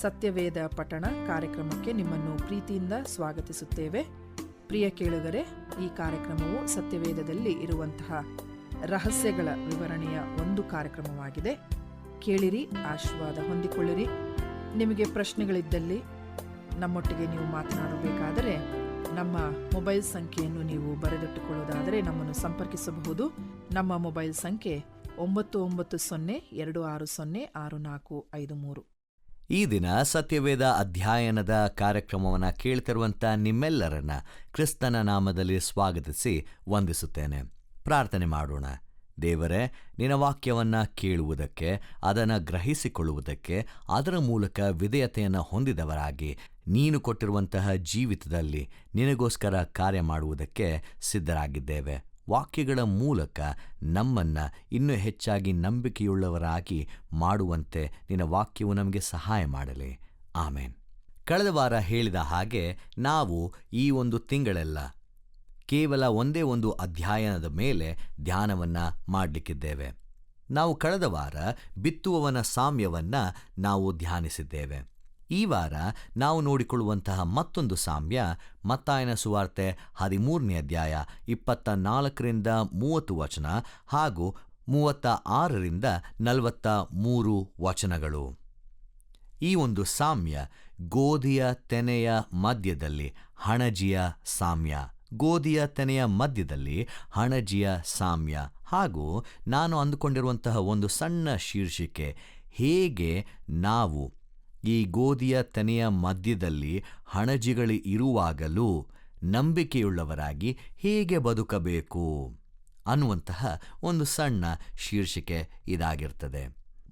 ಸತ್ಯವೇದ ಪಠಣ ಕಾರ್ಯಕ್ರಮಕ್ಕೆ ನಿಮ್ಮನ್ನು ಪ್ರೀತಿಯಿಂದ ಸ್ವಾಗತಿಸುತ್ತೇವೆ. ಪ್ರಿಯ ಕೇಳುಗರೆ, ಈ ಕಾರ್ಯಕ್ರಮವು ಸತ್ಯವೇದದಲ್ಲಿ ಇರುವಂತಹ ರಹಸ್ಯಗಳ ವಿವರಣೆಯ ಒಂದು ಕಾರ್ಯಕ್ರಮವಾಗಿದೆ. ಕೇಳಿರಿ, ಆಶೀರ್ವಾದ ಹೊಂದಿಕೊಳ್ಳಿರಿ. ನಿಮಗೆ ಪ್ರಶ್ನೆಗಳಿದ್ದಲ್ಲಿ ನಮ್ಮೊಟ್ಟಿಗೆ ನೀವು ಮಾತನಾಡಬೇಕಾದರೆ ನಮ್ಮ ಮೊಬೈಲ್ ಸಂಖ್ಯೆಯನ್ನು ನೀವು ಬರೆದಿಟ್ಟುಕೊಳ್ಳುವುದಾದರೆ ನಮ್ಮನ್ನು ಸಂಪರ್ಕಿಸಬಹುದು. ನಮ್ಮ ಮೊಬೈಲ್ ಸಂಖ್ಯೆ 9902606453. ಈ ದಿನ ಸತ್ಯವೇದ ಅಧ್ಯಯನದ ಕಾರ್ಯಕ್ರಮವನ್ನು ಕೇಳ್ತಿರುವಂಥ ನಿಮ್ಮೆಲ್ಲರನ್ನ ಕ್ರಿಸ್ತನ ನಾಮದಲ್ಲಿ ಸ್ವಾಗತಿಸಿ ವಂದಿಸುತ್ತೇನೆ. ಪ್ರಾರ್ಥನೆ ಮಾಡೋಣ. ದೇವರೇ, ನಿನ್ನ ವಾಕ್ಯವನ್ನು ಕೇಳುವುದಕ್ಕೆ, ಅದನ್ನು ಗ್ರಹಿಸಿಕೊಳ್ಳುವುದಕ್ಕೆ, ಅದರ ಮೂಲಕ ವಿಧೇಯತೆಯನ್ನು ಹೊಂದಿದವರಾಗಿ ನೀನು ಕೊಟ್ಟಿರುವಂತಹ ಜೀವಿತದಲ್ಲಿ ನಿನಗೋಸ್ಕರ ಕಾರ್ಯ ಮಾಡುವುದಕ್ಕೆ ಸಿದ್ಧರಾಗಿದ್ದೇವೆ. ವಾಕ್ಯಗಳ ಮೂಲಕ ನಮ್ಮನ್ನು ಇನ್ನೂ ಹೆಚ್ಚಾಗಿ ನಂಬಿಕೆಯುಳ್ಳವರಾಗಿ ಮಾಡುವಂತೆ ನಿನ್ನ ವಾಕ್ಯವು ನಮಗೆ ಸಹಾಯ ಮಾಡಲಿ. ಆಮೇನ್. ಕಳೆದ ವಾರ ಹೇಳಿದ ಹಾಗೆ ನಾವು ಈ ಒಂದು ತಿಂಗಳೆಲ್ಲ ಕೇವಲ ಒಂದೇ ಒಂದು ಅಧ್ಯಯನದ ಮೇಲೆ ಧ್ಯಾನವನ್ನು ಮಾಡಲಿಕ್ಕಿದ್ದೇವೆ. ನಾವು ಕಳೆದ ವಾರ ಬಿತ್ತುವವನ ಸಾಮ್ಯವನ್ನು ನಾವು ಧ್ಯಾನಿಸಿದ್ದೇವೆ. ಈ ವಾರ ನಾವು ನೋಡಿಕೊಳ್ಳುವಂತಹ ಮತ್ತೊಂದು ಸಾಮ್ಯ ಮತ್ತಾಯನ ಸುವಾರ್ತೆ 13ನೇ ಅಧ್ಯಾಯ 24-30 ವಚನ ಹಾಗೂ 36-43 ವಚನಗಳು. ಈ ಒಂದು ಸಾಮ್ಯ ಗೋಧಿಯ ತೆನೆಯ ಮಧ್ಯದಲ್ಲಿ ಹಣಜಿಯ ಸಾಮ್ಯ. ಗೋಧಿಯ ತೆನೆಯ ಮಧ್ಯದಲ್ಲಿ ಹಣಜಿಯ ಸಾಮ್ಯ. ಹಾಗೂ ನಾನು ಅಂದುಕೊಂಡಿರುವಂತಹ ಒಂದು ಸಣ್ಣ ಶೀರ್ಷಿಕೆ, ಹೇಗೆ ನಾವು ಈ ಗೋಧಿಯ ತೆನೆಯ ಮಧ್ಯದಲ್ಲಿ ಹಣಜಿಗಳು ಇರುವಾಗಲೂ ನಂಬಿಕೆಯುಳ್ಳವರಾಗಿ ಹೇಗೆ ಬದುಕಬೇಕು ಅನ್ನುವಂತಹ ಒಂದು ಸಣ್ಣ ಶೀರ್ಷಿಕೆ ಇದಾಗಿರ್ತದೆ.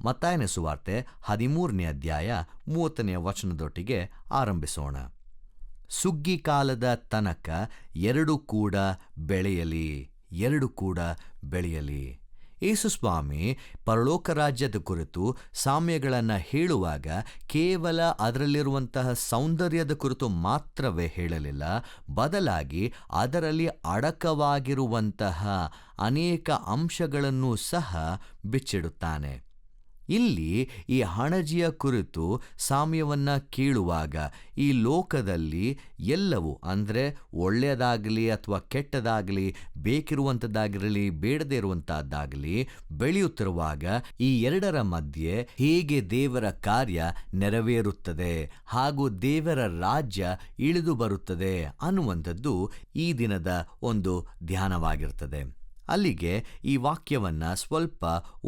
ಮತ್ತಾಯನ ಸುವಾರ್ತೆ 13ನೇ ಅಧ್ಯಾಯ 30ನೇ ವಚನದೊಟ್ಟಿಗೆ ಆರಂಭಿಸೋಣ. ಸುಗ್ಗಿ ಕಾಲದ ತನಕ ಎರಡು ಕೂಡ ಬೆಳೆಯಲಿ. ಯೇಸುಸ್ವಾಮಿ ಪರಲೋಕ ರಾಜ್ಯದ ಕುರಿತು ಸಾಮ್ಯಗಳನ್ನು ಹೇಳುವಾಗ ಕೇವಲ ಅದರಲ್ಲಿರುವಂತಹ ಸೌಂದರ್ಯದ ಕುರಿತು ಮಾತ್ರವೇ ಹೇಳಲಿಲ್ಲ, ಬದಲಾಗಿ ಅದರಲ್ಲಿ ಅಡಕವಾಗಿರುವಂತಹ ಅನೇಕ ಅಂಶಗಳನ್ನು ಸಹ ಬಿಚ್ಚಿಡುತ್ತಾನೆ. ಇಲ್ಲಿ ಈ ಹಣಜಿಯ ಕುರಿತು ಸಾಮ್ಯವನ್ನು ಕೇಳುವಾಗ ಈ ಲೋಕದಲ್ಲಿ ಎಲ್ಲವೂ, ಅಂದರೆ ಒಳ್ಳೆಯದಾಗಲಿ ಅಥವಾ ಕೆಟ್ಟದಾಗಲಿ, ಬೇಕಿರುವಂಥದ್ದಾಗಿರಲಿ ಬೇಡದೇ ಇರುವಂಥದ್ದಾಗಲಿ ಬೆಳೆಯುತ್ತಿರುವಾಗ ಈ ಎರಡರ ಮಧ್ಯೆ ಹೇಗೆ ದೇವರ ಕಾರ್ಯ ನೆರವೇರುತ್ತದೆ ಹಾಗೂ ದೇವರ ರಾಜ್ಯ ಇಳಿದು ಬರುತ್ತದೆ ಅನ್ನುವಂಥದ್ದು ಈ ದಿನದ ಒಂದು ಧ್ಯಾನವಾಗಿರ್ತದೆ. ಅಲ್ಲಿಗೆ ಈ ವಾಕ್ಯವನ್ನು ಸ್ವಲ್ಪ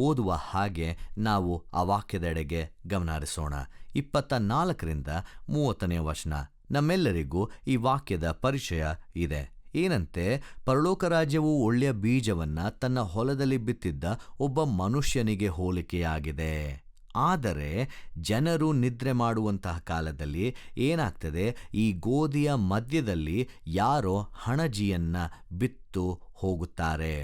ಓದುವ ಹಾಗೆ ನಾವು ಆ ವಾಕ್ಯದೆಡೆಗೆ ಗಮನಹರಿಸೋಣ. 24-30 ವಚನ. ನಮ್ಮೆಲ್ಲರಿಗೂ ಈ ವಾಕ್ಯದ ಪರಿಚಯ ಇದೆ. ಏನಂತೆ, ಪರಲೋಕ ರಾಜ್ಯವು ಒಳ್ಳೆಯ ಬೀಜವನ್ನು ತನ್ನ ಹೊಲದಲ್ಲಿ ಬಿತ್ತಿದ್ದ ಒಬ್ಬ ಮನುಷ್ಯನಿಗೆ ಹೋಲಿಕೆಯಾಗಿದೆ. ಆದರೆ ಜನರು ನಿದ್ರೆ ಮಾಡುವಂತಹ ಕಾಲದಲ್ಲಿ ಏನಾಗ್ತದೆ, ಈ ಗೋಧಿಯ ಮಧ್ಯದಲ್ಲಿ ಯಾರೋ ಹಣಜಿಯನ್ನು ಬಿತ್ತು ಹೋಗುತ್ತಾರೆ.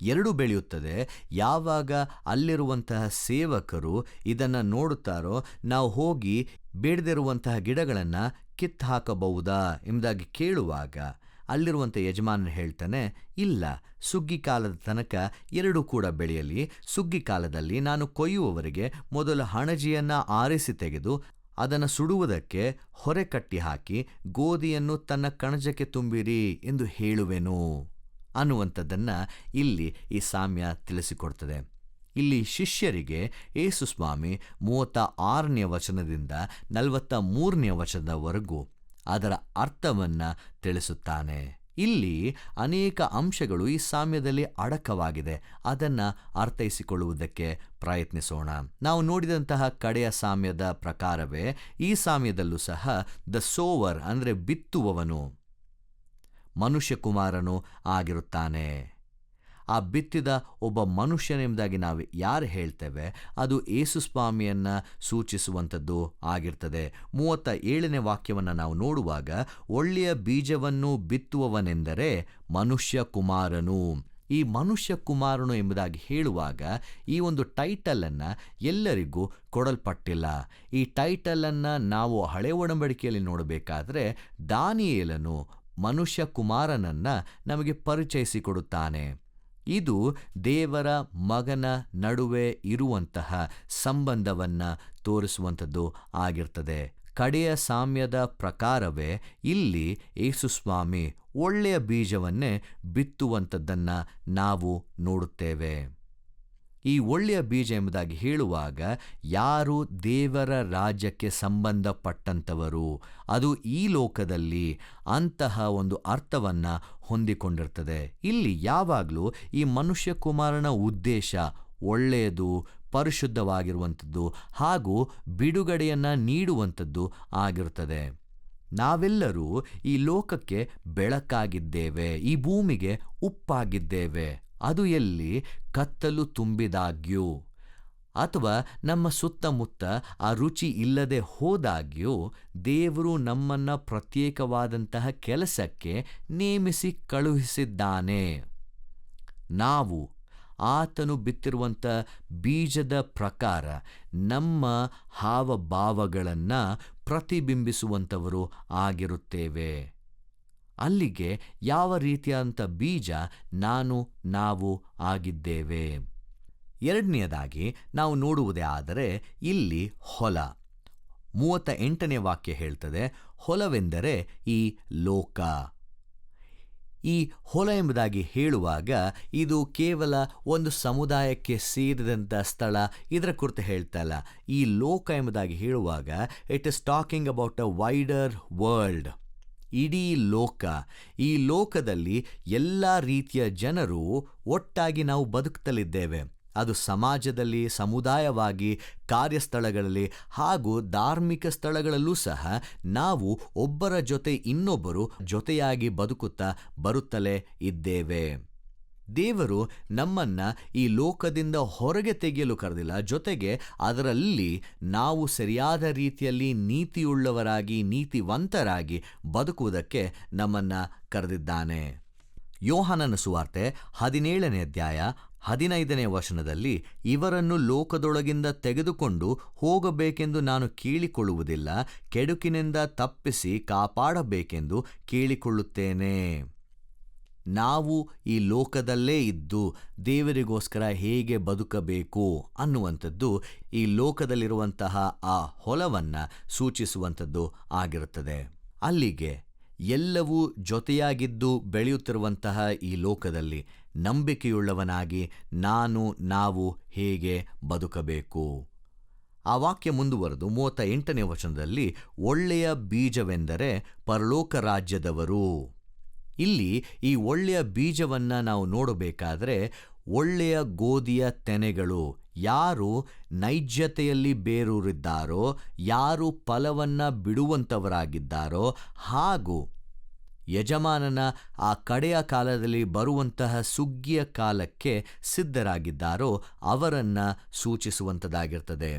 ಎರಡು ಬೆಳೆಯುತ್ತದೆ. ಯಾವಾಗ ಅಲ್ಲಿರುವಂತಹ ಸೇವಕರು ಇದನ್ನು ನೋಡುತ್ತಾರೋ, ನಾವು ಹೋಗಿ ಬೇಡದಿರುವಂತಹ ಗಿಡಗಳನ್ನು ಕಿತ್ತು ಹಾಕಬಹುದಾ ಎಂಬುದಾಗಿ ಕೇಳುವಾಗ ಅಲ್ಲಿರುವಂಥ ಯಜಮಾನನು ಹೇಳ್ತಾನೆ, ಇಲ್ಲ, ಸುಗ್ಗಿ ಕಾಲದ ತನಕ ಎರಡು ಕೂಡ ಬೆಳೆಯಲಿ. ಸುಗ್ಗಿ ಕಾಲದಲ್ಲಿ ನಾನು ಕೊಯ್ಯುವವರಿಗೆ ಮೊದಲು ಹಣಜಿಯನ್ನು ಆರಿಸಿ ತೆಗೆದು ಅದನ್ನು ಸುಡುವುದಕ್ಕೆ ಹೊರೆ ಕಟ್ಟಿ ಹಾಕಿ ಗೋಧಿಯನ್ನು ತನ್ನ ಕಣಜಕ್ಕೆ ತುಂಬಿರಿ ಎಂದು ಹೇಳುವೆನು ಅನ್ನುವಂಥದ್ದನ್ನು ಇಲ್ಲಿ ಈ ಸಾಮ್ಯ ತಿಳಿಸಿಕೊಡ್ತದೆ. ಇಲ್ಲಿ ಶಿಷ್ಯರಿಗೆ ಯೇಸುಸ್ವಾಮಿ 36ನೇ ವಚನದಿಂದ 43ನೇ ವಚನದವರೆಗೂ ಅದರ ಅರ್ಥವನ್ನು ತಿಳಿಸುತ್ತಾನೆ. ಇಲ್ಲಿ ಅನೇಕ ಅಂಶಗಳು ಈ ಸಾಮ್ಯದಲ್ಲಿ ಅಡಕವಾಗಿದೆ. ಅದನ್ನು ಅರ್ಥೈಸಿಕೊಳ್ಳುವುದಕ್ಕೆ ಪ್ರಯತ್ನಿಸೋಣ. ನಾವು ನೋಡಿದಂತಹ ಕಡೆಯ ಸಾಮ್ಯದ ಪ್ರಕಾರವೇ ಈ ಸಾಮ್ಯದಲ್ಲೂ ಸಹ ದ ಸೋವರ್, ಅಂದರೆ ಬಿತ್ತುವವನು, ಮನುಷ್ಯ ಕುಮಾರನು ಆಗಿರುತ್ತಾನೆ. ಆ ಬಿತ್ತಿದ ಒಬ್ಬ ಮನುಷ್ಯನೆಂಬುದಾಗಿ ನಾವು ಯಾರು ಹೇಳ್ತೇವೆ, ಅದು ಯೇಸುಸ್ವಾಮಿಯನ್ನು ಸೂಚಿಸುವಂಥದ್ದು ಆಗಿರ್ತದೆ. 37ನೇ ವಾಕ್ಯವನ್ನು ನಾವು ನೋಡುವಾಗ, ಒಳ್ಳೆಯ ಬೀಜವನ್ನು ಬಿತ್ತುವವನೆಂದರೆ ಮನುಷ್ಯ ಕುಮಾರನು. ಈ ಮನುಷ್ಯ ಕುಮಾರನು ಎಂಬುದಾಗಿ ಹೇಳುವಾಗ ಈ ಒಂದು ಟೈಟಲನ್ನು ಎಲ್ಲರಿಗೂ ಕೊಡಲ್ಪಟ್ಟಿಲ್ಲ. ಈ ಟೈಟಲನ್ನು ನಾವು ಹಳೆ ಒಡಂಬಡಿಕೆಯಲ್ಲಿ ನೋಡಬೇಕಾದ್ರೆ ದಾನಿಯೇಲನು ಮನುಷ್ಯ ಕುಮಾರನನ್ನು ನಮಗೆ ಪರಿಚಯಿಸಿಕೊಡುತ್ತಾನೆ. ಇದು ದೇವರ ಮಗನ ನಡುವೆ ಇರುವಂತಹ ಸಂಬಂಧವನ್ನು ತೋರಿಸುವಂಥದ್ದು ಆಗಿರ್ತದೆ. ಕಡೆಯ ಸಾಮ್ಯದ ಪ್ರಕಾರವೇ ಇಲ್ಲಿ ಯೇಸುಸ್ವಾಮಿ ಒಳ್ಳೆಯ ಬೀಜವನ್ನೇ ಬಿತ್ತುವಂಥದ್ದನ್ನು ನಾವು ನೋಡುತ್ತೇವೆ. ಈ ಒಳ್ಳೆಯ ಬೀಜ ಎಂಬುದಾಗಿ ಹೇಳುವಾಗ ಯಾರು ದೇವರ ರಾಜ್ಯಕ್ಕೆ ಸಂಬಂಧಪಟ್ಟಂಥವರು, ಅದು ಈ ಲೋಕದಲ್ಲಿ ಅಂತಹ ಒಂದು ಅರ್ಥವನ್ನು ಹೊಂದಿಕೊಂಡಿರ್ತದೆ. ಇಲ್ಲಿ ಯಾವಾಗಲೂ ಈ ಮನುಷ್ಯ ಕುಮಾರನ ಉದ್ದೇಶ ಒಳ್ಳೆಯದು, ಪರಿಶುದ್ಧವಾಗಿರುವಂಥದ್ದು ಹಾಗೂ ಬಿಡುಗಡೆಯನ್ನು ನೀಡುವಂಥದ್ದು ಆಗಿರುತ್ತದೆ. ನಾವೆಲ್ಲರೂ ಈ ಲೋಕಕ್ಕೆ ಬೆಳಕಾಗಿದ್ದೇವೆ, ಈ ಭೂಮಿಗೆ ಉಪ್ಪಾಗಿದ್ದೇವೆ. ಅದು ಎಲ್ಲಿ ಕತ್ತಲು ತುಂಬಿದಾಗ್ಯೂ ಅಥವಾ ನಮ್ಮ ಸುತ್ತಮುತ್ತ ಆ ರುಚಿ ಇಲ್ಲದೆ ಹೋದಾಗ್ಯೂ ದೇವರು ನಮ್ಮನ್ನು ಪ್ರತ್ಯೇಕವಾದಂತಹ ಕೆಲಸಕ್ಕೆ ನೇಮಿಸಿ ಕಳುಹಿಸಿದ್ದಾನೆ. ನಾವು ಆತನು ಬಿತ್ತಿರುವಂಥ ಬೀಜದ ಪ್ರಕಾರ ನಮ್ಮ ಹಾವಭಾವಗಳನ್ನು ಪ್ರತಿಬಿಂಬಿಸುವಂಥವರು ಆಗಿರುತ್ತೇವೆ. ಅಲ್ಲಿಗೆ ಯಾವ ರೀತಿಯಾದಂಥ ಬೀಜ ನಾವು ಆಗಿದ್ದೇವೆ. ಎರಡನೆಯದಾಗಿ ನಾವು ನೋಡುವುದೇ ಆದರೆ ಇಲ್ಲಿ ಹೊಲ. 38ನೇ ವಾಕ್ಯ ಹೇಳ್ತದೆ, ಹೊಲವೆಂದರೆ ಈ ಲೋಕ. ಈ ಹೊಲ ಎಂಬುದಾಗಿ ಹೇಳುವಾಗ ಇದು ಕೇವಲ ಒಂದು ಸಮುದಾಯಕ್ಕೆ ಸೇರಿದಂಥ ಸ್ಥಳ, ಇದರ ಕುರಿತು ಹೇಳ್ತಾ ಇಲ್ಲ. ಈ ಲೋಕ ಎಂಬುದಾಗಿ ಹೇಳುವಾಗ it is talking about a wider world. ಇಡೀ ಲೋಕ, ಈ ಲೋಕದಲ್ಲಿ ಎಲ್ಲ ರೀತಿಯ ಜನರು ಒಟ್ಟಾಗಿ ನಾವು ಬದುಕುತ್ತಲಿದ್ದೇವೆ. ಅದು ಸಮಾಜದಲ್ಲಿ, ಸಮುದಾಯವಾಗಿ, ಕಾರ್ಯಸ್ಥಳಗಳಲ್ಲಿ ಹಾಗೂ ಧಾರ್ಮಿಕ ಸ್ಥಳಗಳಲ್ಲೂ ಸಹ ನಾವು ಒಬ್ಬರ ಜೊತೆ ಇನ್ನೊಬ್ಬರು ಜೊತೆಯಾಗಿ ಬದುಕುತ್ತಾ ಬರುತ್ತಲೇ ಇದ್ದೇವೆ. ದೇವರು ನಮ್ಮನ್ನು ಈ ಲೋಕದಿಂದ ಹೊರಗೆ ತೆಗೆಯಲು ಕರೆದಿಲ್ಲ, ಜೊತೆಗೆ ಅದರಲ್ಲಿ ನಾವು ಸರಿಯಾದ ರೀತಿಯಲ್ಲಿ ನೀತಿಯುಳ್ಳವರಾಗಿ, ನೀತಿವಂತರಾಗಿ ಬದುಕುವುದಕ್ಕೆ ನಮ್ಮನ್ನು ಕರೆದಿದ್ದಾನೆ. ಯೋಹಾನನ ಸುವಾರ್ತೆ 17ನೇ ಅಧ್ಯಾಯ 15ನೇ ವಚನದಲ್ಲಿ, ಇವರನ್ನು ಲೋಕದೊಳಗಿಂದ ತೆಗೆದುಕೊಂಡು ಹೋಗಬೇಕೆಂದು ನಾನು ಕೇಳಿಕೊಳ್ಳುವುದಿಲ್ಲ, ಕೆಡುಕಿನಿಂದ ತಪ್ಪಿಸಿ ಕಾಪಾಡಬೇಕೆಂದು ಕೇಳಿಕೊಳ್ಳುತ್ತೇನೆ. ನಾವು ಈ ಲೋಕದಲ್ಲೇ ಇದ್ದು ದೇವರಿಗೋಸ್ಕರ ಹೇಗೆ ಬದುಕಬೇಕು ಅನ್ನುವಂಥದ್ದು ಈ ಲೋಕದಲ್ಲಿರುವಂತಹ ಆ ಹೊಲವನ್ನು ಸೂಚಿಸುವಂಥದ್ದು ಆಗಿರುತ್ತದೆ. ಅಲ್ಲಿಗೆ ಎಲ್ಲವೂ ಜೊತೆಯಾಗಿದ್ದು ಬೆಳೆಯುತ್ತಿರುವಂತಹ ಈ ಲೋಕದಲ್ಲಿ ನಂಬಿಕೆಯುಳ್ಳವನಾಗಿ ನಾವು ಹೇಗೆ ಬದುಕಬೇಕು. ಆ ವಾಕ್ಯ ಮುಂದುವರೆದು 38ನೇ ವಚನದಲ್ಲಿ, ಒಳ್ಳೆಯ ಬೀಜವೆಂದರೆ ಪರಲೋಕ ರಾಜ್ಯದವರು. ಇಲ್ಲಿ ಈ ಒಳ್ಳೆಯ ಬೀಜವನ್ನು ನಾವು ನೋಡಬೇಕಾದ್ರೆ ಒಳ್ಳೆಯ ಗೋಧಿಯ ತೆನೆಗಳು ಯಾರು ನೈಜತೆಯಲ್ಲಿ ಬೇರೂರಿದ್ದಾರೋ, ಯಾರು ಫಲವನ್ನು ಬಿಡುವಂಥವರಾಗಿದ್ದಾರೋ ಹಾಗೂ ಯಜಮಾನನ ಆ ಕಡೆಯ ಕಾಲದಲ್ಲಿ ಬರುವಂತಹ ಸುಗ್ಗಿಯ ಕಾಲಕ್ಕೆ ಸಿದ್ಧರಾಗಿದ್ದಾರೋ ಅವರನ್ನು ಸೂಚಿಸುವಂಥದ್ದಾಗಿರ್ತದೆ.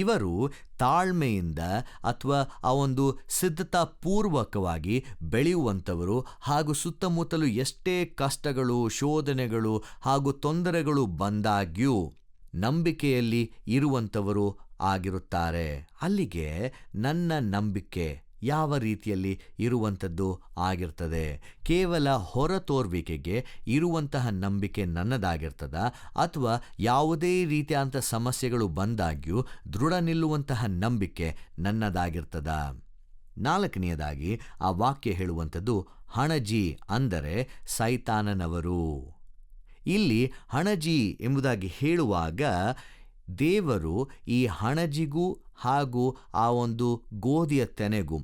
ಇವರು ತಾಳ್ಮೆಯಿಂದ ಅಥವಾ ಆ ಒಂದು ಸಿದ್ಧತಾ ಪೂರ್ವಕವಾಗಿ ಬೆಳೆಯುವಂಥವರು ಹಾಗೂ ಸುತ್ತಮುತ್ತಲು ಎಷ್ಟೇ ಕಷ್ಟಗಳು, ಶೋಧನೆಗಳು ಹಾಗೂ ತೊಂದರೆಗಳು ಬಂದಾಗ್ಯೂ ನಂಬಿಕೆಯಲ್ಲಿ ಇರುವಂಥವರು ಆಗಿರುತ್ತಾರೆ. ಅಲ್ಲಿಗೆ ನನ್ನ ನಂಬಿಕೆ ಯಾವ ರೀತಿಯಲ್ಲಿ ಇರುವಂಥದ್ದು ಆಗಿರ್ತದೆ? ಕೇವಲ ಹೊರತೋರ್ವಿಕೆಗೆ ಇರುವಂತಹ ನಂಬಿಕೆ ನನ್ನದಾಗಿರ್ತದ ಅಥವಾ ಯಾವುದೇ ರೀತಿಯಾದಂಥ ಸಮಸ್ಯೆಗಳು ಬಂದಾಗ್ಯೂ ದೃಢ ನಿಲ್ಲುವಂತಹ ನಂಬಿಕೆ ನನ್ನದಾಗಿರ್ತದ? 4ನೇದಾಗಿ ಆ ವಾಕ್ಯ ಹೇಳುವಂಥದ್ದು ಹಣಜಿ ಅಂದರೆ ಸೈತಾನನವರು. ಇಲ್ಲಿ ಹಣಜಿ ಎಂಬುದಾಗಿ ಹೇಳುವಾಗ ದೇವರು ಈ ಹಣಜಿಗೂ ಹಾಗೂ ಆ ಒಂದು ಗೋಧಿಯ ತೆನೆಗೂ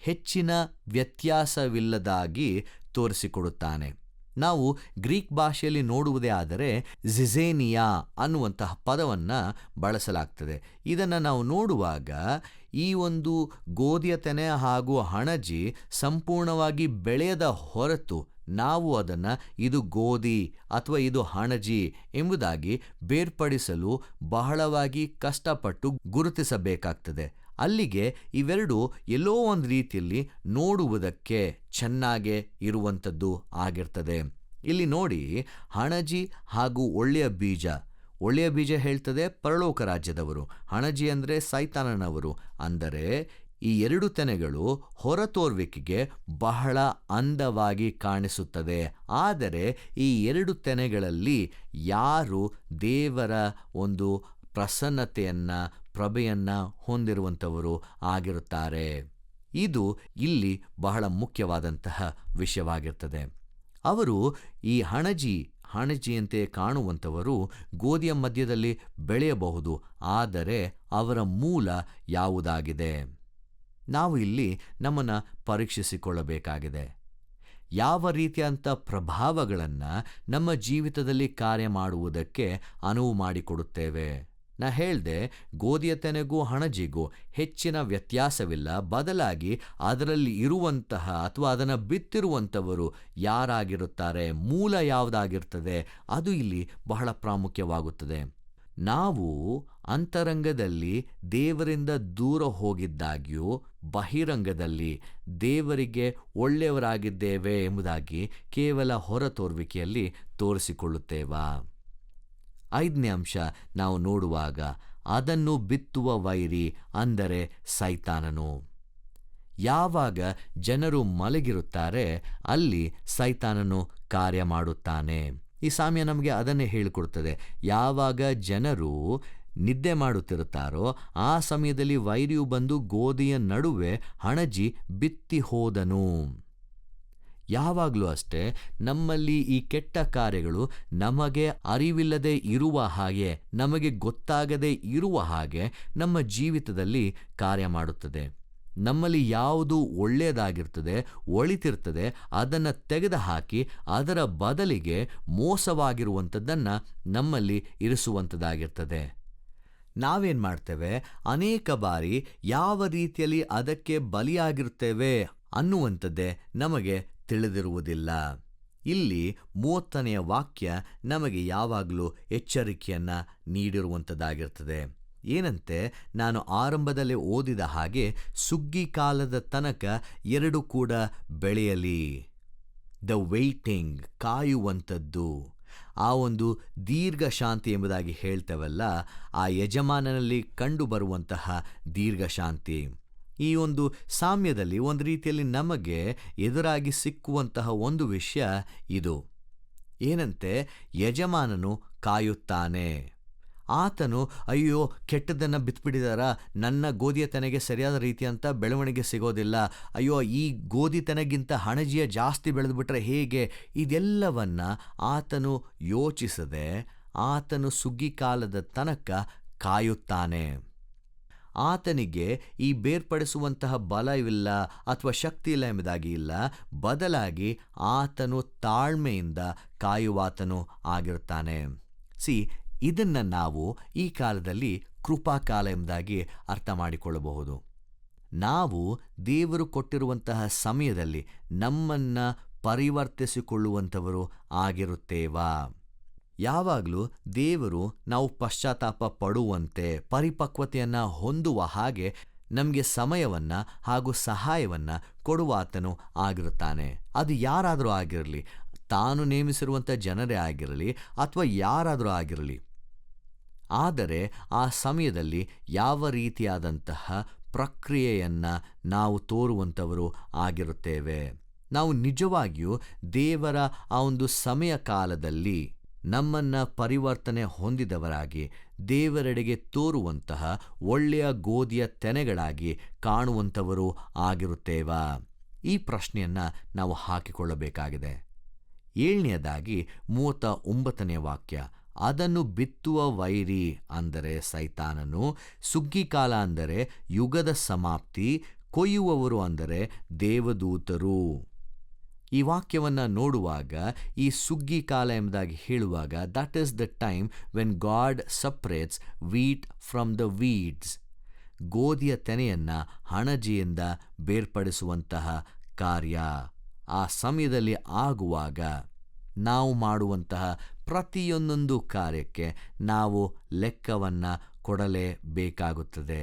ಹೆಚ್ಚಿನ ವ್ಯತ್ಯಾಸವಿಲ್ಲದಾಗಿ ತೋರಿಸಿಕೊಡುತ್ತಾನೆ. ನಾವು ಗ್ರೀಕ್ ಭಾಷೆಯಲ್ಲಿ ನೋಡುವುದೇ ಆದರೆ ಜಿಝೇನಿಯಾ ಅನ್ನುವಂತಹ ಪದವನ್ನು ಬಳಸಲಾಗ್ತದೆ. ಇದನ್ನು ನಾವು ನೋಡುವಾಗ ಈ ಒಂದು ಗೋಧಿಯ ತೆನೆ ಹಾಗೂ ಹಣಜಿ ಸಂಪೂರ್ಣವಾಗಿ ಬೆಳೆಯದ ಹೊರತು ನಾವು ಅದನ್ನು ಇದು ಗೋಧಿ ಅಥವಾ ಇದು ಹಣಜಿ ಎಂಬುದಾಗಿ ಬೇರ್ಪಡಿಸಲು ಬಹಳವಾಗಿ ಕಷ್ಟಪಟ್ಟು ಗುರುತಿಸಬೇಕಾಗ್ತದೆ. ಅಲ್ಲಿಗೆ ಇವೆರಡು ಎಲ್ಲೋ ಒಂದು ರೀತಿಯಲ್ಲಿ ನೋಡುವುದಕ್ಕೆ ಚೆನ್ನಾಗೇ ಇರುವಂಥದ್ದು ಆಗಿರ್ತದೆ. ಇಲ್ಲಿ ನೋಡಿ, ಹಣಜಿ ಹಾಗೂ ಒಳ್ಳೆಯ ಬೀಜ ಹೇಳ್ತದೆ ಪರಲೋಕ ರಾಜ್ಯದವರು, ಹಣಜಿ ಅಂದರೆ ಸೈತಾನನವರು. ಅಂದರೆ ಈ 2 ತೆನೆಗಳು ಹೊರತೋರ್ವಿಕೆಗೆ ಬಹಳ ಅಂದವಾಗಿ ಕಾಣಿಸುತ್ತದೆ. ಆದರೆ ಈ 2 ತೆನೆಗಳಲ್ಲಿ ಯಾರು ದೇವರ ಒಂದು ಪ್ರಸನ್ನತೆಯನ್ನು, ಪ್ರಭೆಯನ್ನು ಹೊಂದಿರುವಂಥವರು ಆಗಿರುತ್ತಾರೆ. ಇದು ಇಲ್ಲಿ ಬಹಳ ಮುಖ್ಯವಾದಂತಹ ವಿಷಯವಾಗಿರ್ತದೆ. ಅವರು ಈ ಹಣಜಿಯಂತೆ ಕಾಣುವಂಥವರು ಗೋಧಿಯ ಮಧ್ಯದಲ್ಲಿ ಬೆಳೆಯಬಹುದು, ಆದರೆ ಅವರ ಮೂಲ ಯಾವುದಾಗಿದೆ? ನಾವು ಇಲ್ಲಿ ನಮ್ಮನ್ನು ಪರೀಕ್ಷಿಸಿಕೊಳ್ಳಬೇಕಾಗಿದೆ. ಯಾವ ರೀತಿಯಂಥ ಪ್ರಭಾವಗಳನ್ನು ನಮ್ಮ ಜೀವಿತದಲ್ಲಿ ಕಾರ್ಯ ಮಾಡುವುದಕ್ಕೆ ಅನುವು ಮಾಡಿಕೊಡುತ್ತೇವೆ? ನಾ ಹೇಳ್ದೆ, ಗೋಧಿಯ ತೆನೆಗೂ ಹಣಜಿಗೂ ಹೆಚ್ಚಿನ ವ್ಯತ್ಯಾಸವಿಲ್ಲ. ಬದಲಾಗಿ ಅದರಲ್ಲಿ ಇರುವಂತಹ ಅಥವಾ ಅದನ್ನು ಬಿತ್ತಿರುವಂಥವರು ಯಾರಾಗಿರುತ್ತಾರೆ, ಮೂಲ ಯಾವುದಾಗಿರ್ತದೆ, ಅದು ಇಲ್ಲಿ ಬಹಳ ಪ್ರಾಮುಖ್ಯವಾಗುತ್ತದೆ. ನಾವು ಅಂತರಂಗದಲ್ಲಿ ದೇವರಿಂದ ದೂರ ಹೋಗಿದ್ದಾಗ್ಯೂ ಬಹಿರಂಗದಲ್ಲಿ ದೇವರಿಗೆ ಒಳ್ಳೆಯವರಾಗಿದ್ದೇವೆ ಎಂಬುದಾಗಿ ಕೇವಲ ಹೊರತೋರ್ವಿಕೆಯಲ್ಲಿ ತೋರಿಸಿಕೊಳ್ಳುತ್ತೇವಾ? 5ನೇ ಅಂಶ ನಾವು ನೋಡುವಾಗ, ಅದನ್ನು ಬಿತ್ತುವ ವೈರಿ ಅಂದರೆ ಸೈತಾನನು. ಯಾವಾಗ ಜನರು ಮಲಗಿರುತ್ತಾರೆ ಅಲ್ಲಿ ಸೈತಾನನು ಕಾರ್ಯ ಮಾಡುತ್ತಾನೆ. ಈ ಸಾಮ್ಯ ನಮಗೆ ಅದನ್ನೇ ಹೇಳಿಕೊಡ್ತದೆ. ಯಾವಾಗ ಜನರು ನಿದ್ದೆ ಮಾಡುತ್ತಿರುತ್ತಾರೋ ಆ ಸಮಯದಲ್ಲಿ ವೈರಿಯು ಬಂದು ಗೋಧಿಯ ನಡುವೆ ಹಣಜಿ ಬಿತ್ತಿ ಹೋದನು. ಯಾವಾಗಲೂ ಅಷ್ಟೇ, ನಮ್ಮಲ್ಲಿ ಈ ಕೆಟ್ಟ ಕಾರ್ಯಗಳು ನಮಗೆ ಅರಿವಿಲ್ಲದೆ ಇರುವ ಹಾಗೆ, ನಮಗೆ ಗೊತ್ತಾಗದೇ ಇರುವ ಹಾಗೆ ನಮ್ಮ ಜೀವಿತದಲ್ಲಿ ಕಾರ್ಯ ಮಾಡುತ್ತದೆ. ನಮ್ಮಲ್ಲಿ ಯಾವುದು ಒಳ್ಳೆಯದಾಗಿರ್ತದೆ, ಒಳಿತಿರ್ತದೆ, ಅದನ್ನು ತೆಗೆದುಹಾಕಿ ಅದರ ಬದಲಿಗೆ ಮೋಸವಾಗಿರುವಂಥದ್ದನ್ನು ನಮ್ಮಲ್ಲಿ ಇರಿಸುವಂಥದ್ದಾಗಿರ್ತದೆ. ನಾವೇನು ಮಾಡ್ತೇವೆ, ಅನೇಕ ಬಾರಿ ಯಾವ ರೀತಿಯಲ್ಲಿ ಅದಕ್ಕೆ ಬಲಿಯಾಗಿರ್ತೇವೆ ಅನ್ನುವಂಥದ್ದೇ ನಮಗೆ ತಿಳಿದಿರುವುದಿಲ್ಲ. ಇಲ್ಲಿ 30ನೆಯ ವಾಕ್ಯ ನಮಗೆ ಯಾವಾಗಲೂ ಎಚ್ಚರಿಕೆಯನ್ನು ನೀಡಿರುವಂಥದ್ದಾಗಿರ್ತದೆ. ಏನಂತೆ, ನಾನು ಆರಂಭದಲ್ಲೇ ಓದಿದ ಹಾಗೆ ಸುಗ್ಗಿ ಕಾಲದ ತನಕ 2 ಕೂಡ ಬೆಳೆಯಲಿ. ದ ವೇಟಿಂಗ್, ಕಾಯುವಂಥದ್ದು, ಆ ಒಂದು ದೀರ್ಘ ಶಾಂತಿ ಎಂಬುದಾಗಿ ಹೇಳ್ತೇವಲ್ಲ, ಆ ಯಜಮಾನನಲ್ಲಿ ಕಂಡು ಬರುವಂತಹ ದೀರ್ಘ ಶಾಂತಿ. ಈ ಒಂದು ಸಾಮ್ಯದಲ್ಲಿ ಒಂದು ರೀತಿಯಲ್ಲಿ ನಮಗೆ ಎದುರಾಗಿ ಸಿಕ್ಕುವಂತಹ ಒಂದು ವಿಷಯ ಇದು. ಏನಂತೆ, ಯಜಮಾನನು ಕಾಯುತ್ತಾನೆ. ಆತನು ಅಯ್ಯೋ ಕೆಟ್ಟದ್ದನ್ನು ಬಿತ್ಬಿಟ್ಟಿದಾರ, ನನ್ನ ಗೋಧಿಯ ತೆನೆಗೆ ಸರಿಯಾದ ರೀತಿಯಂಥ ಬೆಳವಣಿಗೆ ಸಿಗೋದಿಲ್ಲ, ಅಯ್ಯೋ ಈ ಗೋಧಿ ತೆನೆಗಿಂತ ಹಣಜಿಯ ಜಾಸ್ತಿ ಬೆಳೆದುಬಿಟ್ರೆ ಹೇಗೆ, ಇದೆಲ್ಲವನ್ನು ಆತನು ಯೋಚಿಸದೆ ಆತನು ಸುಗ್ಗಿ ಕಾಲದ ತನಕ ಕಾಯುತ್ತಾನೆ. ಆತನಿಗೆ ಈ ಬೇರ್ಪಡಿಸುವಂತಹ ಬಲವಿಲ್ಲ ಅಥವಾ ಶಕ್ತಿ ಇಲ್ಲ ಎಂಬುದಾಗಿ ಇಲ್ಲ, ಬದಲಾಗಿ ಆತನು ತಾಳ್ಮೆಯಿಂದ ಕಾಯುವಾತನು ಆಗಿರುತ್ತಾನೆ. ಇದನ್ನು ನಾವು ಈ ಕಾಲದಲ್ಲಿ ಕೃಪಾಕಾಲ ಎಂಬುದಾಗಿ ಅರ್ಥ ಮಾಡಿಕೊಳ್ಳಬಹುದು. ನಾವು ದೇವರು ಕೊಟ್ಟಿರುವಂತಹ ಸಮಯದಲ್ಲಿ ನಮ್ಮನ್ನು ಪರಿವರ್ತಿಸಿಕೊಳ್ಳುವಂಥವರು ಆಗಿರುತ್ತೇವಾ? ಯಾವಾಗಲೂ ದೇವರು ನಾವು ಪಶ್ಚಾತ್ತಾಪ ಪಡುವಂತೆ, ಪರಿಪಕ್ವತೆಯನ್ನು ಹೊಂದುವ ಹಾಗೆ ನಮಗೆ ಸಮಯವನ್ನು ಹಾಗೂ ಸಹಾಯವನ್ನು ಕೊಡುವಾತನು ಆಗಿರುತ್ತಾನೆ. ಅದು ಯಾರಾದರೂ ಆಗಿರಲಿ, ತಾನು ನೇಮಿಸಿರುವಂಥ ಜನರೇ ಆಗಿರಲಿ ಅಥವಾ ಯಾರಾದರೂ ಆಗಿರಲಿ. ಆದರೆ ಆ ಸಮಯದಲ್ಲಿ ಯಾವ ರೀತಿಯಾದಂತಹ ಪ್ರಕ್ರಿಯೆಯನ್ನು ನಾವು ತೋರುವಂಥವರು ಆಗಿರುತ್ತೇವೆ. ನಾವು ನಿಜವಾಗಿಯೂ ದೇವರ ಆ ಒಂದು ಸಮಯ ಕಾಲದಲ್ಲಿ ನಮ್ಮನ್ನು ಪರಿವರ್ತನೆ ಹೊಂದಿದವರಾಗಿ ದೇವರೆಡೆಗೆ ತೋರುವಂತಹ ಒಳ್ಳೆಯ ಗೋಧಿಯ ತೆನೆಗಳಾಗಿ ಕಾಣುವಂಥವರು ಆಗಿರುತ್ತೇವಾ? ಈ ಪ್ರಶ್ನೆಯನ್ನು ನಾವು ಹಾಕಿಕೊಳ್ಳಬೇಕಾಗಿದೆ. 7ನೇದಾಗಿ 39ನೇ ವಾಕ್ಯ, ಅದನ್ನು ಬಿತ್ತುವ ವೈರಿ ಅಂದರೆ ಸೈತಾನನು, ಸುಗ್ಗಿಕಾಲ ಅಂದರೆ ಯುಗದ ಸಮಾಪ್ತಿ, ಕೊಯ್ಯುವವರು ಅಂದರೆ ದೇವದೂತರು. ಈ ವಾಕ್ಯವನ್ನು ನೋಡುವಾಗ ಈ ಸುಗ್ಗಿ ಕಾಲ ಎಂಬುದಾಗಿ ಹೇಳುವಾಗ that is the time when God separates wheat from the weeds. ಗೋಧಿಯ ತೆನೆಯನ್ನು ಹಣಜಿಯಿಂದ ಬೇರ್ಪಡಿಸುವಂತಹ ಕಾರ್ಯ ಆ ಸಮಯದಲ್ಲಿ ಆಗುವಾಗ ನಾವು ಮಾಡುವಂತಹ ಪ್ರತಿಯೊಂದೊಂದು ಕಾರ್ಯಕ್ಕೆ ನಾವು ಲೆಕ್ಕವನ್ನು ಕೊಡಲೇಬೇಕಾಗುತ್ತದೆ.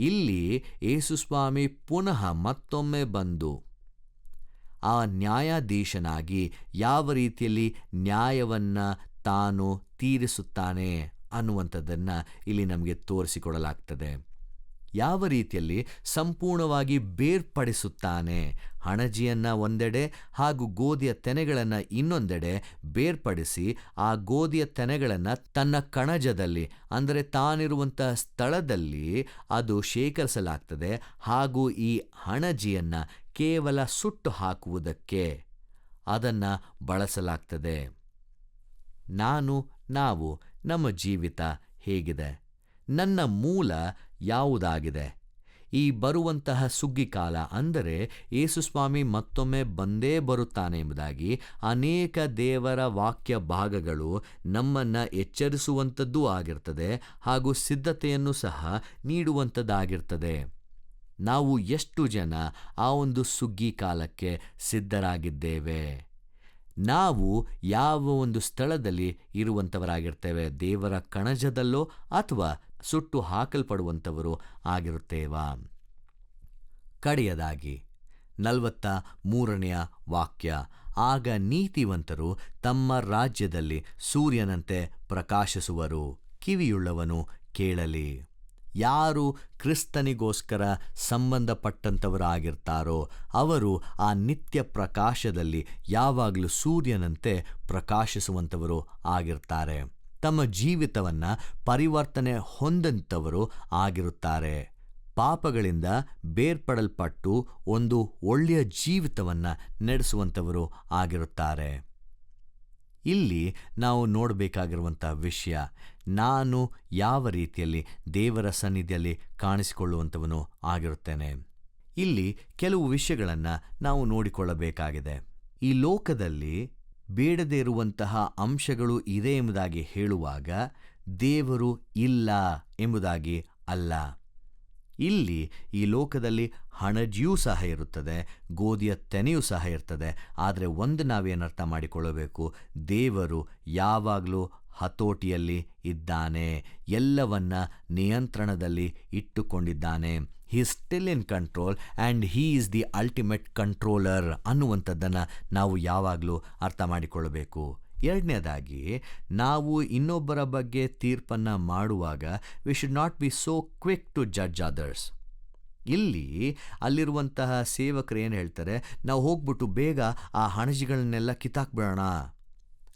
ಇಲ್ಲಿ ಯೇಸುಸ್ವಾಮಿ ಪುನಃ ಮತ್ತೊಮ್ಮೆ ಬಂದು ಆ ನ್ಯಾಯಾಧೀಶನಾಗಿ ಯಾವ ರೀತಿಯಲ್ಲಿ ನ್ಯಾಯವನ್ನು ತಾನು ತೀರಿಸುತ್ತಾನೆ ಅನ್ನುವಂಥದ್ದನ್ನು ಇಲ್ಲಿ ನಮಗೆ ತೋರಿಸಿಕೊಡಲಾಗ್ತದೆ. ಯಾವ ರೀತಿಯಲ್ಲಿ ಸಂಪೂರ್ಣವಾಗಿ ಬೇರ್ಪಡಿಸುತ್ತಾನೆ. ಹಣಜಿಯನ್ನು ಒಂದೆಡೆ ಹಾಗೂ ಗೋಧಿಯ ತೆನೆಗಳನ್ನು ಇನ್ನೊಂದೆಡೆ ಬೇರ್ಪಡಿಸಿ ಆ ಗೋಧಿಯ ತೆನೆಗಳನ್ನು ತನ್ನ ಕಣಜದಲ್ಲಿ, ಅಂದರೆ ತಾನಿರುವಂತಹ ಸ್ಥಳದಲ್ಲಿ ಅದು ಶೇಖರಿಸಲಾಗ್ತದೆ. ಹಾಗೂ ಈ ಹಣಜಿಯನ್ನು ಕೇವಲ ಸುಟ್ಟು ಹಾಕುವುದಕ್ಕೆ ಅದನ್ನು ಬಳಸಲಾಗ್ತದೆ. ನಾವು ನಮ್ಮ ಜೀವಿತ ಹೇಗಿದೆ? ನನ್ನ ಮೂಲ ಯಾವುದಾಗಿದೆ? ಈ ಬರುವಂತಹ ಸುಗ್ಗಿಕಾಲ, ಅಂದರೆ ಯೇಸುಸ್ವಾಮಿ ಮತ್ತೊಮ್ಮೆ ಬಂದೇ ಬರುತ್ತಾನೆ ಎಂಬುದಾಗಿ ಅನೇಕ ದೇವರ ವಾಕ್ಯ ಭಾಗಗಳು ನಮ್ಮನ್ನು ಎಚ್ಚರಿಸುವಂಥದ್ದೂ ಆಗಿರ್ತದೆ ಹಾಗೂ ಸಿದ್ಧತೆಯನ್ನು ಸಹ ನೀಡುವಂಥದ್ದಾಗಿರ್ತದೆ. ನಾವು ಎಷ್ಟು ಜನ ಆ ಒಂದು ಸುಗ್ಗಿ ಕಾಲಕ್ಕೆ ಸಿದ್ಧರಾಗಿದ್ದೇವೆ? ನಾವು ಯಾವ ಒಂದು ಸ್ಥಳದಲ್ಲಿ ಇರುವಂಥವರಾಗಿರ್ತೇವೆ? ದೇವರ ಕಣಜದಲ್ಲೋ ಅಥವಾ ಸುಟ್ಟು ಹಾಕಲ್ಪಡುವಂಥವರು ಆಗಿರುತ್ತೇವಾ? ಕಡೆಯದಾಗಿ 43ನೆಯ ವಾಕ್ಯ, ಆಗ ನೀತಿವಂತರು ತಮ್ಮ ರಾಜ್ಯದಲ್ಲಿ ಸೂರ್ಯನಂತೆ ಪ್ರಕಾಶಿಸುವರು. ಕಿವಿಯುಳ್ಳವನು ಕೇಳಲಿ. ಯಾರು ಕ್ರಿಸ್ತನಿಗೋಸ್ಕರ ಸಂಬಂಧಪಟ್ಟಂಥವರಾಗಿರ್ತಾರೋ ಅವರು ಆ ನಿತ್ಯ ಪ್ರಕಾಶದಲ್ಲಿ ಯಾವಾಗಲೂ ಸೂರ್ಯನಂತೆ ಪ್ರಕಾಶಿಸುವಂಥವರು ಆಗಿರ್ತಾರೆ. ತಮ್ಮ ಜೀವಿತವನ್ನು ಪರಿವರ್ತನೆ ಹೊಂದಂಥವರು ಆಗಿರುತ್ತಾರೆ. ಪಾಪಗಳಿಂದ ಬೇರ್ಪಡಲ್ಪಟ್ಟು ಒಂದು ಒಳ್ಳೆಯ ಜೀವಿತವನ್ನು ನಡೆಸುವಂಥವರು ಆಗಿರುತ್ತಾರೆ. ಇಲ್ಲಿ ನಾವು ನೋಡಬೇಕಾಗಿರುವಂಥ ವಿಷಯ, ನಾನು ಯಾವ ರೀತಿಯಲ್ಲಿ ದೇವರ ಸನ್ನಿಧಿಯಲ್ಲಿ ಕಾಣಿಸಿಕೊಳ್ಳುವಂಥವನು ಆಗಿರುತ್ತೇನೆ. ಇಲ್ಲಿ ಕೆಲವು ವಿಷಯಗಳನ್ನು ನಾವು ನೋಡಿಕೊಳ್ಳಬೇಕಾಗಿದೆ. ಈ ಲೋಕದಲ್ಲಿ ಬೇಡದೇ ಇರುವಂತಹ ಅಂಶಗಳು ಇದೆ ಎಂಬುದಾಗಿ ಹೇಳುವಾಗ ದೇವರು ಇಲ್ಲ ಎಂಬುದಾಗಿ ಅಲ್ಲ. ಇಲ್ಲಿ ಈ ಲೋಕದಲ್ಲಿ ಹಣಜಿಯೂ ಸಹ ಇರುತ್ತದೆ, ಗೋಧಿಯ ತೆನೆಯೂ ಸಹ ಇರ್ತದೆ. ಆದರೆ ಒಂದು ನಾವೇನರ್ಥ ಮಾಡಿಕೊಳ್ಳಬೇಕು, ದೇವರು ಯಾವಾಗಲೂ ಹತೋಟಿಯಲ್ಲಿ ಇದ್ದಾನೆ, ಎಲ್ಲವನ್ನ ನಿಯಂತ್ರಣದಲ್ಲಿ ಇಟ್ಟುಕೊಂಡಿದ್ದಾನೆ. He is still in control and he is the ultimate controller ಅನ್ನುವಂಥದ್ದನ್ನು ನಾವು ಯಾವಾಗಲೂ ಅರ್ಥ ಮಾಡಿಕೊಳ್ಳಬೇಕು. ಎರಡನೇದಾಗಿ, ನಾವು ಇನ್ನೊಬ್ಬರ ಬಗ್ಗೆ ತೀರ್ಪನ್ನು ಮಾಡುವಾಗ we should not be so quick to judge others. ಇಲ್ಲಿ ಅಲ್ಲಿರುವಂತಹ ಸೇವಕರು ಏನು ಹೇಳ್ತಾರೆ, ನಾವು ಹೋಗ್ಬಿಟ್ಟು ಬೇಗ ಆ ಹಣಜಿಗಳನ್ನೆಲ್ಲ ಕಿತ್ತಾಕ್ಬಿಡೋಣ.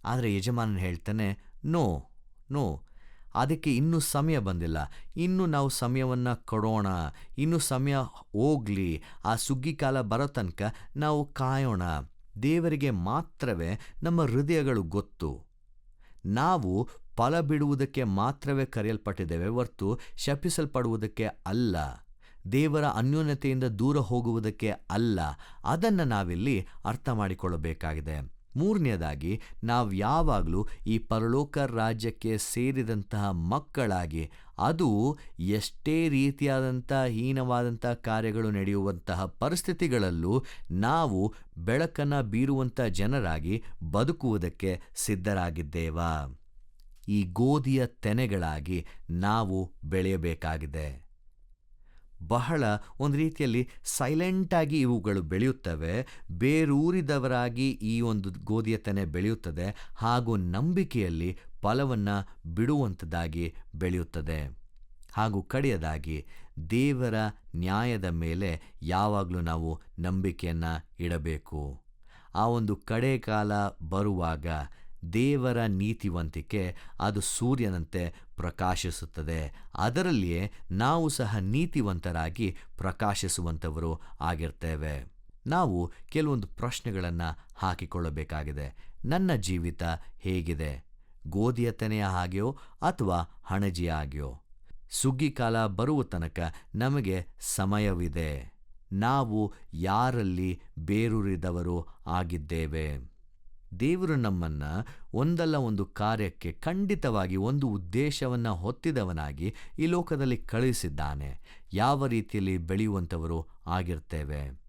ಆದರೆ ಯಜಮಾನನ ಹೇಳ್ತಾನೆ, ನೋ, ಅದಕ್ಕೆ ಇನ್ನೂ ಸಮಯ ಬಂದಿಲ್ಲ, ಇನ್ನೂ ನಾವು ಸಮಯವನ್ನು ಕೊಡೋಣ, ಇನ್ನೂ ಸಮಯ ಹೋಗಲಿ, ಆ ಸುಗ್ಗಿ ಕಾಲ ಬರೋ ತನಕ ನಾವು ಕಾಯೋಣ. ದೇವರಿಗೆ ಮಾತ್ರವೇ ನಮ್ಮ ಹೃದಯಗಳು ಗೊತ್ತು. ನಾವು ಫಲ ಬಿಡುವುದಕ್ಕೆ ಮಾತ್ರವೇ ಕರೆಯಲ್ಪಟ್ಟಿದ್ದೇವೆ ಹೊರತು ಶಪಿಸಲ್ಪಡುವುದಕ್ಕೆ ಅಲ್ಲ, ದೇವರ ಅನ್ಯೋನ್ಯತೆಯಿಂದ ದೂರ ಹೋಗುವುದಕ್ಕೆ ಅಲ್ಲ. ಅದನ್ನು ನಾವಿಲ್ಲಿ ಅರ್ಥ ಮಾಡಿಕೊಳ್ಳಬೇಕಾಗಿದೆ. ಮೂರನೆಯದಾಗಿ, ನಾವು ಯಾವಾಗಲೂ ಈ ಪರಲೋಕ ರಾಜ್ಯಕ್ಕೆ ಸೇರಿದಂತಹ ಮಕ್ಕಳಾಗಿ, ಅದು ಎಷ್ಟೇ ರೀತಿಯಾದಂಥ ಹೀನವಾದಂಥ ಕಾರ್ಯಗಳು ನಡೆಯುವಂತಹ ಪರಿಸ್ಥಿತಿಗಳಲ್ಲೂ ನಾವು ಬೆಳಕನ್ನು ಬೀರುವಂಥ ಜನರಾಗಿ ಬದುಕುವುದಕ್ಕೆ ಸಿದ್ಧರಾಗಿದ್ದೇವಾ? ಈ ಗೋಧಿಯ ತೆನೆಗಳಾಗಿ ನಾವು ಬೆಳೆಯಬೇಕಾಗಿದೆ. ಬಹಳ ಒಂದು ರೀತಿಯಲ್ಲಿ ಸೈಲೆಂಟಾಗಿ ಇವುಗಳು ಬೆಳೆಯುತ್ತವೆ. ಬೇರೂರಿದವರಾಗಿ ಈ ಒಂದು ಗೋಧಿಯ ತೆನೆ ಬೆಳೆಯುತ್ತದೆ ಹಾಗೂ ನಂಬಿಕೆಯಲ್ಲಿ ಫಲವನ್ನು ಬಿಡುವಂಥದ್ದಾಗಿ ಬೆಳೆಯುತ್ತದೆ. ಹಾಗೂ ಕಡೆಯದಾಗಿ, ದೇವರ ನ್ಯಾಯದ ಮೇಲೆ ಯಾವಾಗಲೂ ನಾವು ನಂಬಿಕೆಯನ್ನು ಇಡಬೇಕು. ಆ ಒಂದು ಕಡೆ ಕಾಲ ಬರುವಾಗ ದೇವರ ನೀತಿವಂತಿಕೆ ಅದು ಸೂರ್ಯನಂತೆ ಪ್ರಕಾಶಿಸುತ್ತದೆ. ಅದರಲ್ಲಿಯೇ ನಾವು ಸಹ ನೀತಿವಂತರಾಗಿ ಪ್ರಕಾಶಿಸುವಂಥವರು ಆಗಿರ್ತೇವೆ. ನಾವು ಕೆಲವೊಂದು ಪ್ರಶ್ನೆಗಳನ್ನು ಹಾಕಿಕೊಳ್ಳಬೇಕಾಗಿದೆ. ನನ್ನ ಜೀವಿತ ಹೇಗಿದೆ? ಗೋಧಿಯ ತೆನೆಯ ಹಾಗೆಯೋ ಅಥವಾ ಹಣಜಿಯ ಹಾಗೆಯೋ? ಸುಗ್ಗಿ ಕಾಲ ಬರುವ ತನಕ ನಮಗೆ ಸಮಯವಿದೆ. ನಾವು ಯಾರಲ್ಲಿ ಬೇರೂರಿದವರು ಆಗಿದ್ದೇವೆ? ದೇವರು ನಮ್ಮನ್ನು ಒಂದಲ್ಲ ಒಂದು ಕಾರ್ಯಕ್ಕೆ, ಖಂಡಿತವಾಗಿ ಒಂದು ಉದ್ದೇಶವನ್ನು ಹೊತ್ತಿದವನಾಗಿ ಈ ಲೋಕದಲ್ಲಿ ಕಳುಹಿಸಿದ್ದಾನೆ. ಯಾವ ರೀತಿಯಲ್ಲಿ ಬೆಳೆಯುವಂಥವರು ಆಗಿರ್ತೇವೆ?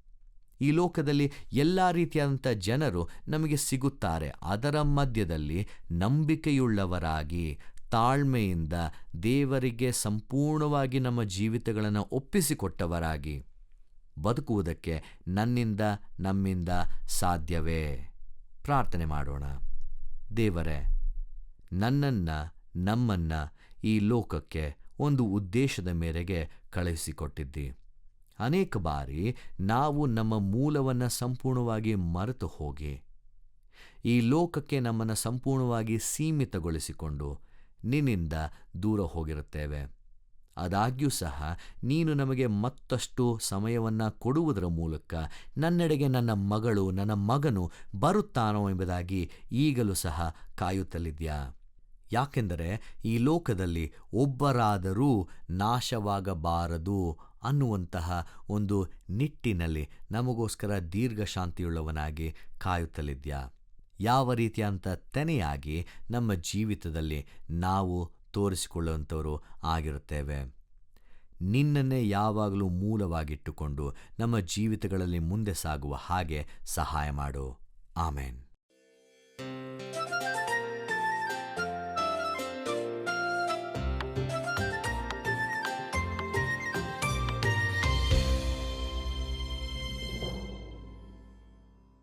ಈ ಲೋಕದಲ್ಲಿ ಎಲ್ಲ ರೀತಿಯಾದಂಥ ಜನರು ನಮಗೆ ಸಿಗುತ್ತಾರೆ. ಅದರ ಮಧ್ಯದಲ್ಲಿ ನಂಬಿಕೆಯುಳ್ಳವರಾಗಿ, ತಾಳ್ಮೆಯಿಂದ ದೇವರಿಗೆ ಸಂಪೂರ್ಣವಾಗಿ ನಮ್ಮ ಜೀವಿತಗಳನ್ನು ಒಪ್ಪಿಸಿಕೊಟ್ಟವರಾಗಿ ಬದುಕುವುದಕ್ಕೆ ನನ್ನಿಂದ, ನಮ್ಮಿಂದ ಸಾಧ್ಯವೇ? ಪ್ರಾರ್ಥನೆ ಮಾಡೋಣ. ದೇವರೇ, ನನ್ನನ್ನು, ನಮ್ಮನ್ನು ಈ ಲೋಕಕ್ಕೆ ಒಂದು ಉದ್ದೇಶದ ಮೇರೆಗೆ ಕಳುಹಿಸಿಕೊಟ್ಟಿದ್ದಿ. ಅನೇಕ ಬಾರಿ ನಾವು ನಮ್ಮ ಮೂಲವನ್ನು ಸಂಪೂರ್ಣವಾಗಿ ಮರೆತು ಹೋಗಿ ಈ ಲೋಕಕ್ಕೆ ನಮ್ಮನ್ನು ಸಂಪೂರ್ಣವಾಗಿ ಸೀಮಿತಗೊಳಿಸಿಕೊಂಡು ನಿನ್ನಿಂದ ದೂರ ಹೋಗಿರುತ್ತೇವೆ. ಆದಾಗ್ಯೂ ಸಹ ನೀನು ನಮಗೆ ಮತ್ತಷ್ಟು ಸಮಯವನ್ನು ಕೊಡುವುದರ ಮೂಲಕ ನನ್ನೆಡೆಗೆ ನನ್ನ ಮಗಳು, ನನ್ನ ಮಗನು ಬರುತ್ತಾನೋ ಎಂಬುದಾಗಿ ಈಗಲೂ ಸಹ ಕಾಯುತ್ತಲಿದ್ಯಾ. ಯಾಕೆಂದರೆ ಈ ಲೋಕದಲ್ಲಿ ಒಬ್ಬರಾದರೂ ನಾಶವಾಗಬಾರದು ಅನ್ನುವಂತಹ ಒಂದು ನಿಟ್ಟಿನಲ್ಲಿ ನಮಗೋಸ್ಕರ ದೀರ್ಘಶಾಂತಿಯುಳ್ಳವನಾಗಿ ಕಾಯುತ್ತಲಿದ್ಯಾ. ಯಾವ ರೀತಿಯಂಥ ತೆನೆಯಾಗಿ ನಮ್ಮ ಜೀವಿತದಲ್ಲಿ ನಾವು ತೋರಿಸಿಕೊಳ್ಳುವಂಥವರು ಆಗಿರುತ್ತೇವೆ. ನಿನ್ನನ್ನೇ ಯಾವಾಗಲೂ ಮೂಲವಾಗಿಟ್ಟುಕೊಂಡು ನಮ್ಮ ಜೀವಿತಗಳಲ್ಲಿ ಮುಂದೆ ಸಾಗುವ ಹಾಗೆ ಸಹಾಯ ಮಾಡು. ಆಮೇನ್.